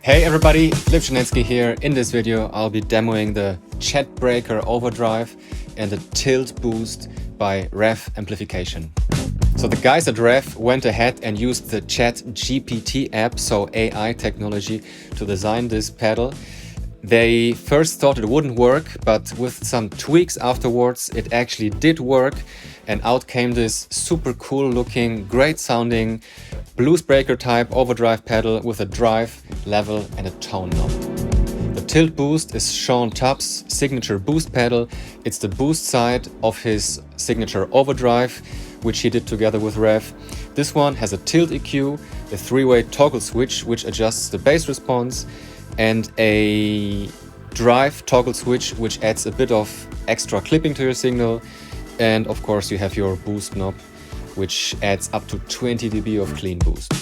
Hey everybody, Flip Janetsky here. In this video I'll be demoing the Chat Breaker Overdrive and the Tilt Boost by Revv Amplification. So the guys at Revv went ahead and used the Chat GPT app, so AI technology, to design this pedal. They first thought it wouldn't work, but with some tweaks afterwards it actually did work, and out came this super cool looking, great sounding bluesbreaker-type overdrive pedal with a drive, level and a tone knob. The Tilt Boost is Sean Tubbs' signature boost pedal. It's the boost side of his signature overdrive, which he did together with Revv. This one has a tilt EQ, a 3-way toggle switch which adjusts the bass response, and a drive toggle switch which adds a bit of extra clipping to your signal. And of course you have your boost knob, which adds up to 20 dB of clean boost.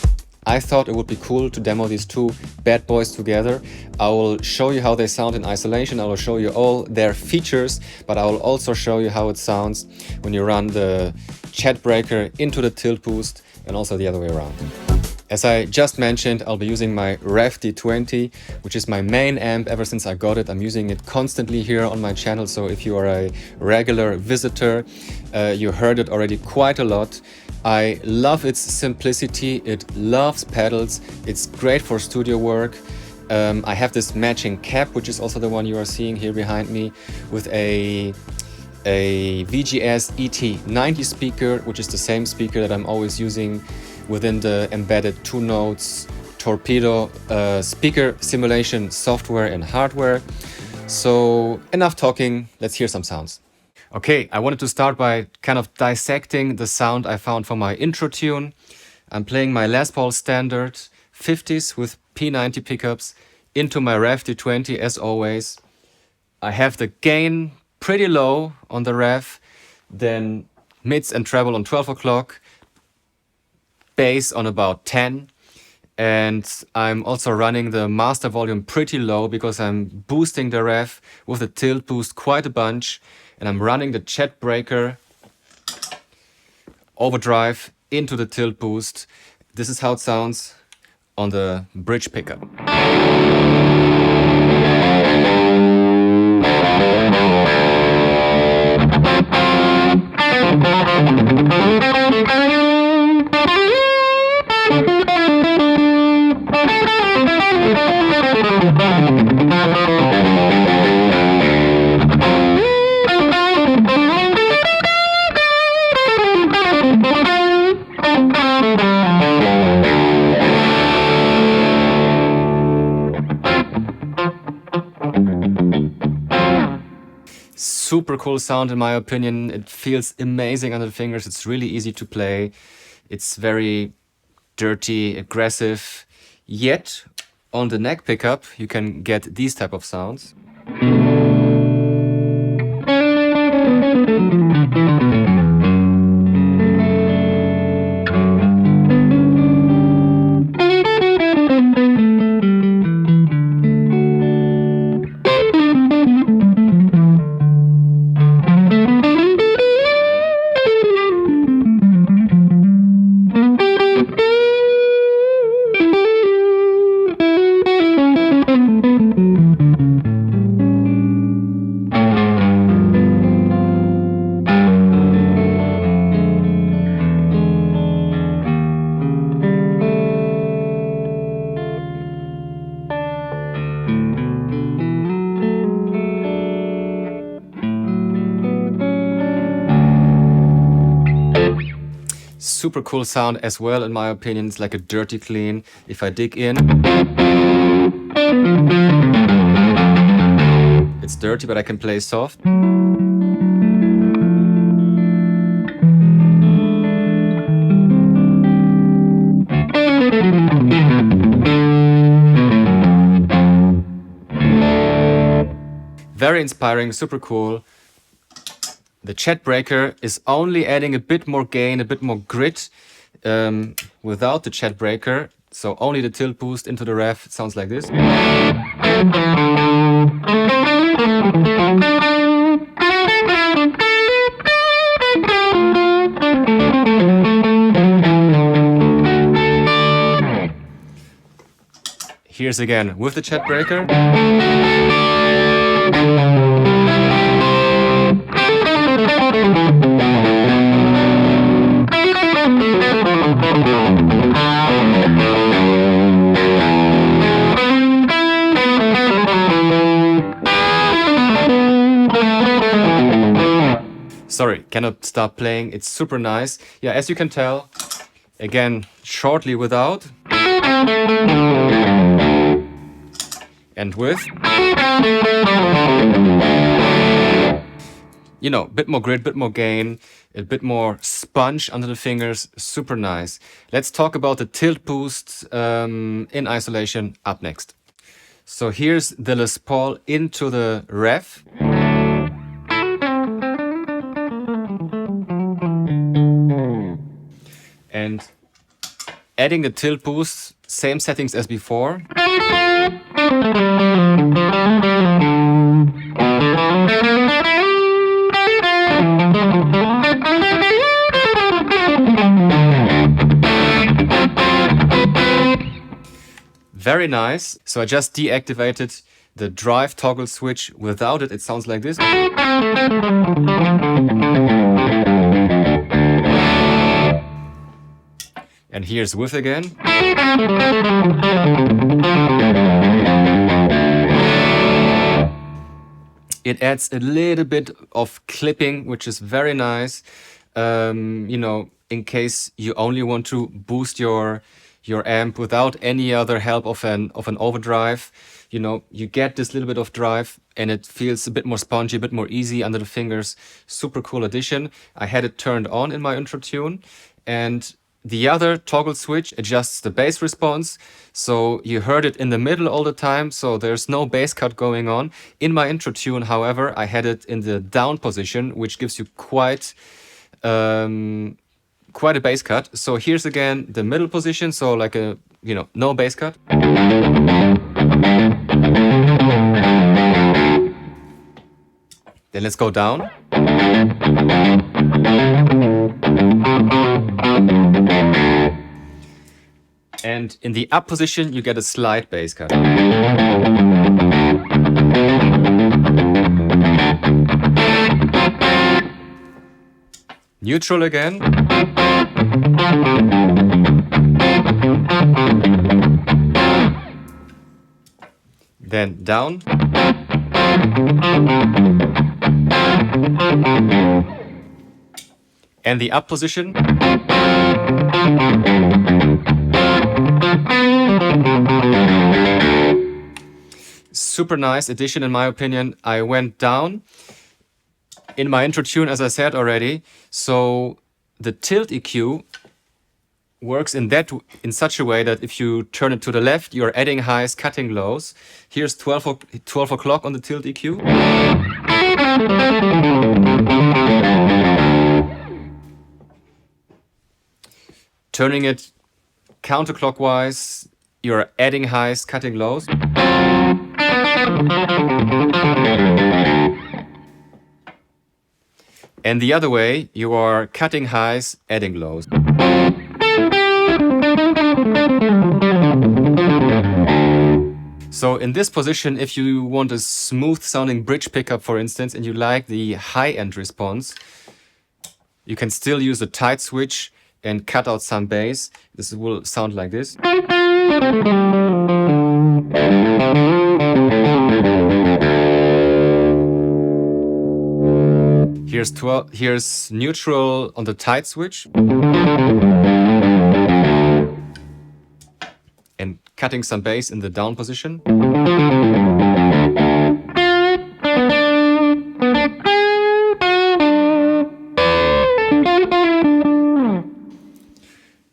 I thought it would be cool to demo these two bad boys together. I will show you how they sound in isolation, I will show you all their features, but I will also show you how it sounds when you run the Chat Breaker into the Tilt Boost and also the other way around. As I just mentioned, I'll be using my Revv D20, which is my main amp ever since I got it. I'm using it constantly here on my channel, so if you are a regular visitor, you heard it already quite a lot. I love its simplicity, it loves pedals, it's great for studio work. I have this matching cap, which is also the one you are seeing here behind me, with a VGS ET90 speaker, which is the same speaker that I'm always using within the embedded 2 notes Torpedo speaker simulation software and hardware. So enough talking, let's hear some sounds. Okay, I wanted to start by kind of dissecting the sound I found for my intro tune. I'm playing my Les Paul standard 50s with P90 pickups into my Revv D20 as always. I have the gain pretty low on the Revv, then mids and treble on 12 o'clock, bass on about 10, and I'm also running the master volume pretty low because I'm boosting the Revv with the Tilt Boost quite a bunch, and I'm running the Chat Breaker Overdrive into the Tilt Boost. This is how it sounds on the bridge pickup. Super cool sound in my opinion. It feels amazing on the fingers. It's really easy to play. It's very dirty, aggressive. Yet on the neck pickup you can get these type of sounds. Super cool sound as well in my opinion. It's like a dirty clean. If I dig in, it's dirty, but I can play soft. Very inspiring, super cool. The Chat Breaker is only adding a bit more gain, a bit more grit without the Chat Breaker. So only the Tilt Boost into the Revv. It sounds like this. Here's again with the chat breaker. Sorry, cannot stop playing. It's super nice. Yeah, as you can tell, again, shortly without. And with. You know, bit more grit, bit more gain, a bit more sponge under the fingers. Super nice. Let's talk about the tilt boost in isolation up next. So here's the Les Paul into the Revv. And adding the tilt boost, same settings as before. Very nice. So I just deactivated the drive toggle switch. Without it, it sounds like this. And here's with again. It adds a little bit of clipping, which is very nice. You know, in case you only want to boost your amp without any other help of an overdrive, you know, you get this little bit of drive and it feels a bit more spongy, a bit more easy under the fingers. Super cool addition. I had it turned on in my intro tune, and the other toggle switch adjusts the bass response, so you heard it in the middle all the time, so there's no bass cut going on. In my intro tune, however, I had it in the down position, which gives you quite a bass cut. So here's again the middle position, so like a, you know, no bass cut. Then let's go down. And in the up position, you get a slight bass cut. Neutral again. Then down. And the up position. Super nice addition in my opinion. I went down in my intro tune, as I said already. So the tilt EQ works in such a way that if you turn it to the left, you're adding highs, cutting lows. Here's 12 o'clock on the tilt EQ. Turning it counterclockwise, you're adding highs, cutting lows. And the other way, you are cutting highs, adding lows. So in this position, if you want a smooth sounding bridge pickup, for instance, and you like the high end response, you can still use a tight switch and cut out some bass. This will sound like this. Here's neutral on the tight switch. And cutting some bass in the down position.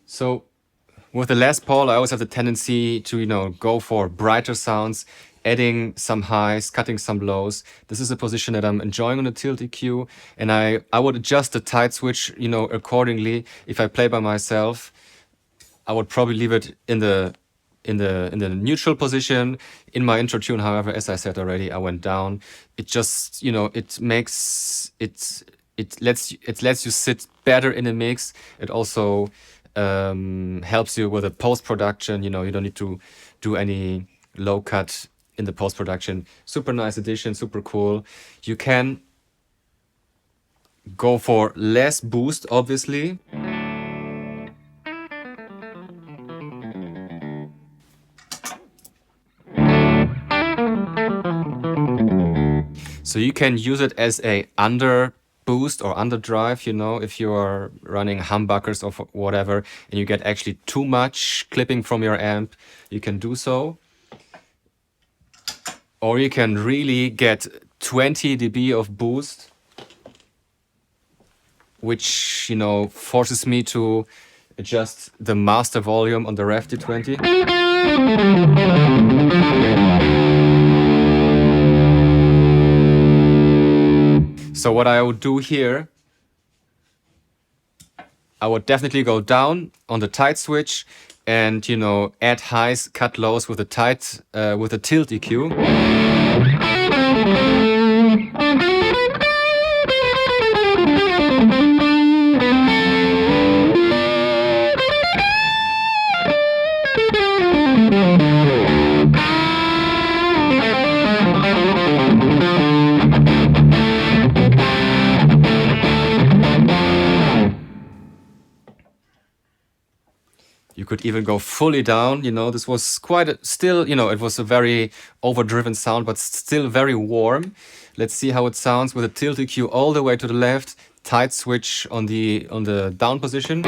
So with the Les Paul, I always have the tendency to, you know, go for brighter sounds, adding some highs, cutting some lows. This is a position that I'm enjoying on the tilt EQ, and I would adjust the tight switch, you know, accordingly. If I play by myself, I would probably leave it in the neutral position. In my intro tune, however, as I said already, I went down. It just, you know, it lets you sit better in a mix. It also helps you with the post-production. You know, you don't need to do any low cut in the post-production. Super nice addition, super cool. You can go for less boost, obviously. So you can use it as a under boost or underdrive, you know, if you are running humbuckers or whatever, and you get actually too much clipping from your amp, you can do so. Or you can really get 20 dB of boost, which, you know, forces me to adjust the master volume on the Revv D20. So what I would do here, I would definitely go down on the tight switch and, you know, add highs, cut lows with a tight, with a tilt EQ. You could even go fully down, you know, this was still, you know, it was a very overdriven sound, but still very warm. Let's see how it sounds with a tilt EQ all the way to the left, tight switch on the down position.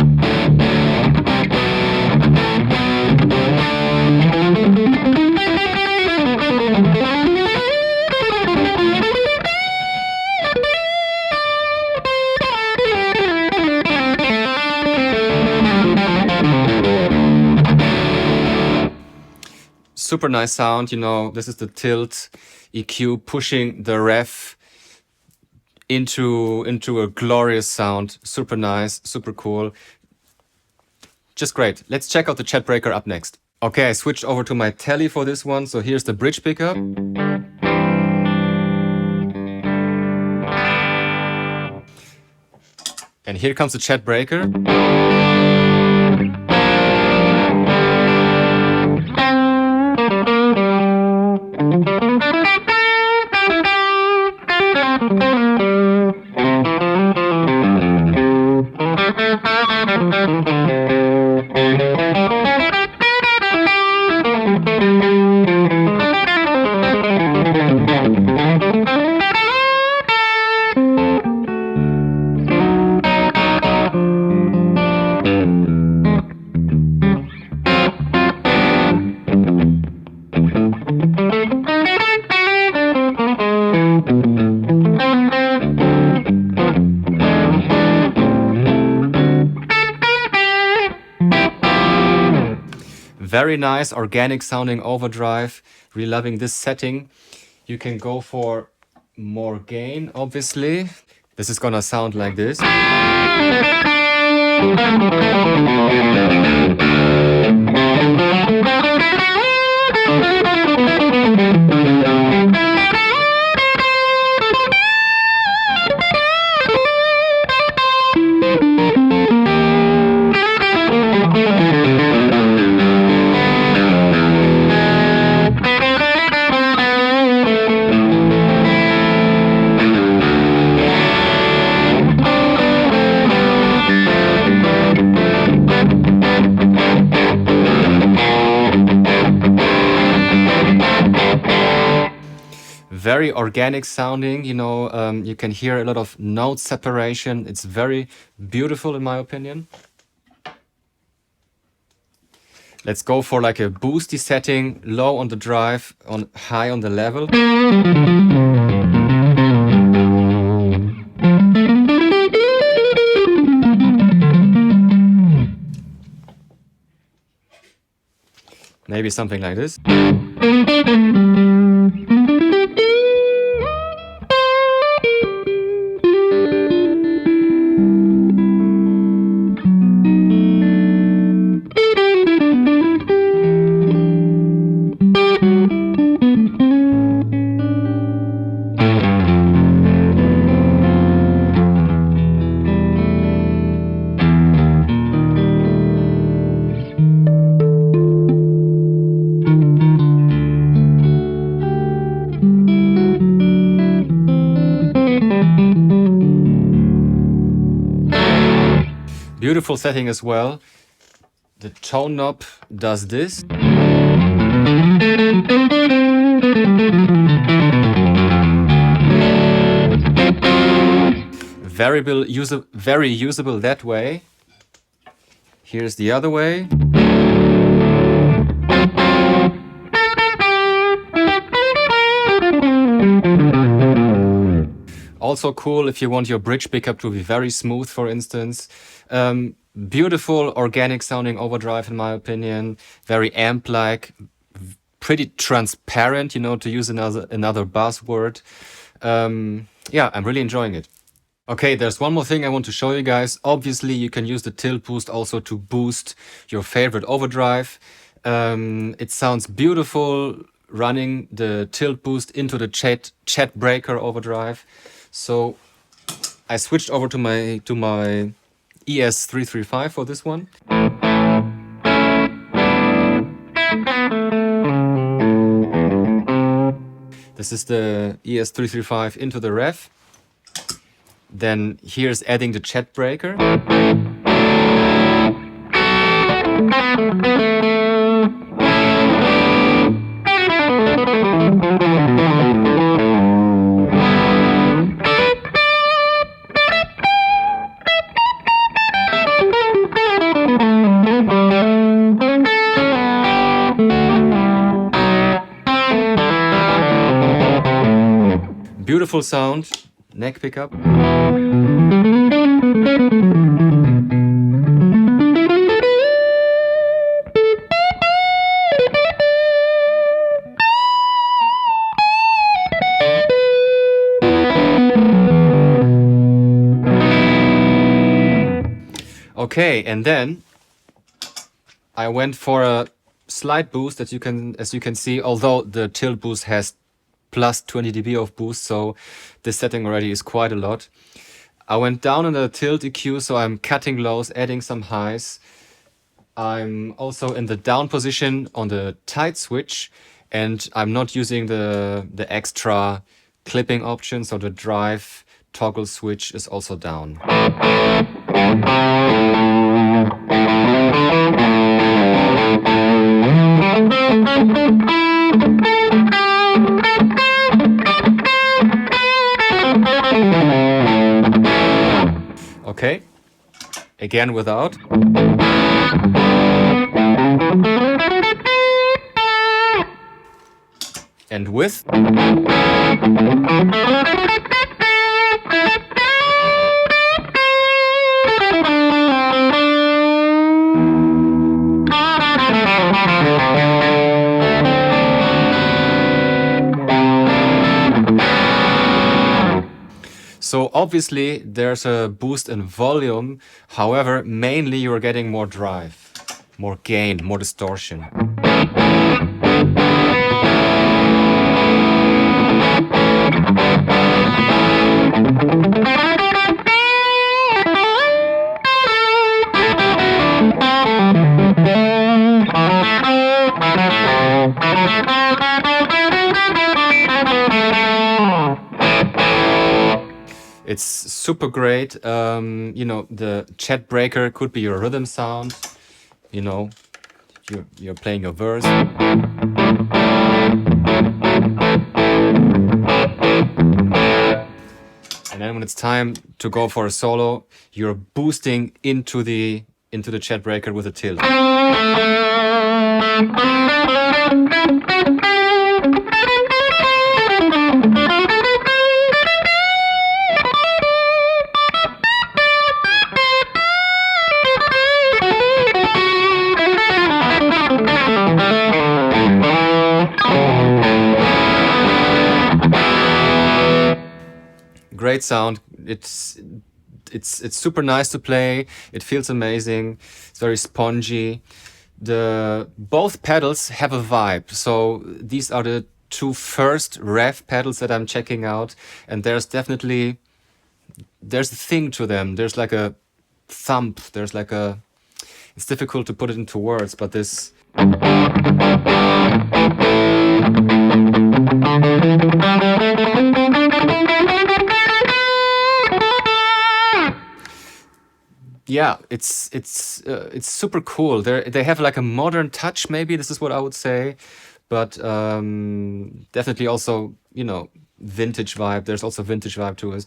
Super nice sound, you know, this is the tilt EQ pushing the Revv into a glorious sound. Super nice, super cool. Just great. Let's check out the chat breaker up next. Okay, I switched over to my telly for this one, so here's the bridge pickup. And here comes the chat breaker. Very nice organic sounding overdrive. Really loving this setting. You can go for more gain, obviously. This is gonna sound like this. Very organic sounding, you know, you can hear a lot of note separation. It's very beautiful in my opinion. Let's go for like a boosty setting, low on the drive, on high on the level. Maybe something like this. beautiful setting as well. The tone knob does this. Very usable that way. Here's the other way. Also cool if you want your bridge pickup to be very smooth, for instance. Beautiful organic sounding overdrive in my opinion. Very amp-like, pretty transparent, you know, to use another buzzword. Yeah, I'm really enjoying it. Okay, there's one more thing I want to show you guys. Obviously, you can use the tilt boost also to boost your favorite overdrive. It sounds beautiful running the tilt boost into the chat breaker overdrive. So I switched over to my ES335 for this one. This is the ES335 into the Revv. Then here's adding the chat breaker. Beautiful sound, neck pickup. Okay, and then I went for a slight boost as you can see, although the tilt boost has plus 20 dB of boost, so this setting already is quite a lot. I went down on the tilt EQ, so I'm cutting lows, adding some highs. I'm also in the down position on the tight switch, and I'm not using the extra clipping option, so the drive toggle switch is also down. Okay, again without. And with. So obviously there's a boost in volume, however, mainly you're getting more drive, more gain, more distortion. It's super great. You know, the chat breaker could be your rhythm sound. You know, you're playing your verse. And then when it's time to go for a solo, you're boosting into the chat breaker with a tilt. Great sound. It's super nice to play. It feels amazing. It's very spongy. Both pedals have a vibe. So these are the two first Revv pedals that I'm checking out, and there's a thing to them. There's like a thump. There's like a. It's difficult to put it into words, but this. yeah, it's super cool. They have like a modern touch, maybe this is what I would say, but definitely also, you know, vintage vibe. There's also vintage vibe to it.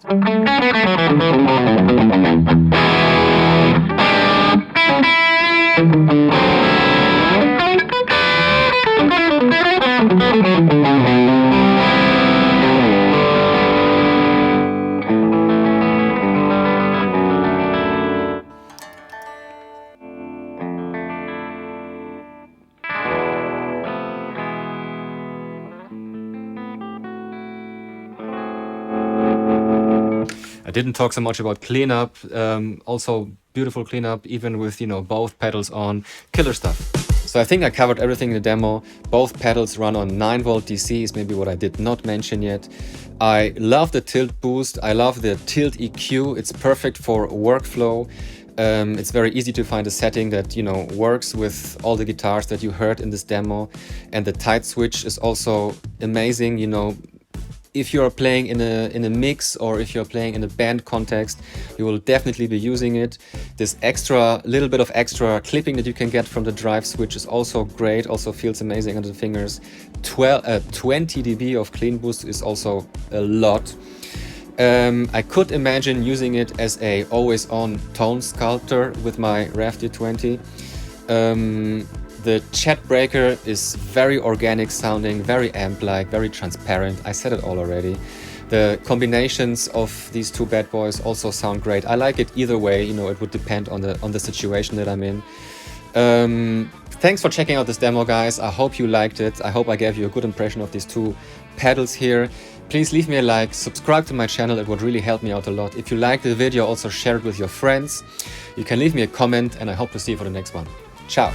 I didn't talk so much about cleanup, also beautiful cleanup, even with, you know, both pedals on, killer stuff. So I think I covered everything in the demo. Both pedals run on 9-volt DC is maybe what I did not mention yet. I love the tilt boost, I love the tilt EQ, it's perfect for workflow. It's very easy to find a setting that, you know, works with all the guitars that you heard in this demo. And the tight switch is also amazing, you know. If you're playing in a mix or if you're playing in a band context, you will definitely be using it. This little bit of extra clipping that you can get from the drive switch is also great, also feels amazing under the fingers. 20 dB of clean boost is also a lot. I could imagine using it as a always-on tone sculptor with my Revv D20. The chat breaker is very organic sounding, very amp-like, very transparent. I said it all already. The combinations of these two bad boys also sound great. I like it either way, you know, it would depend on the situation that I'm in. Thanks for checking out this demo, guys. I hope you liked it. I hope I gave you a good impression of these two pedals here. Please leave me a like, subscribe to my channel, it would really help me out a lot. If you liked the video, also share it with your friends. You can leave me a comment and I hope to see you for the next one. Ciao!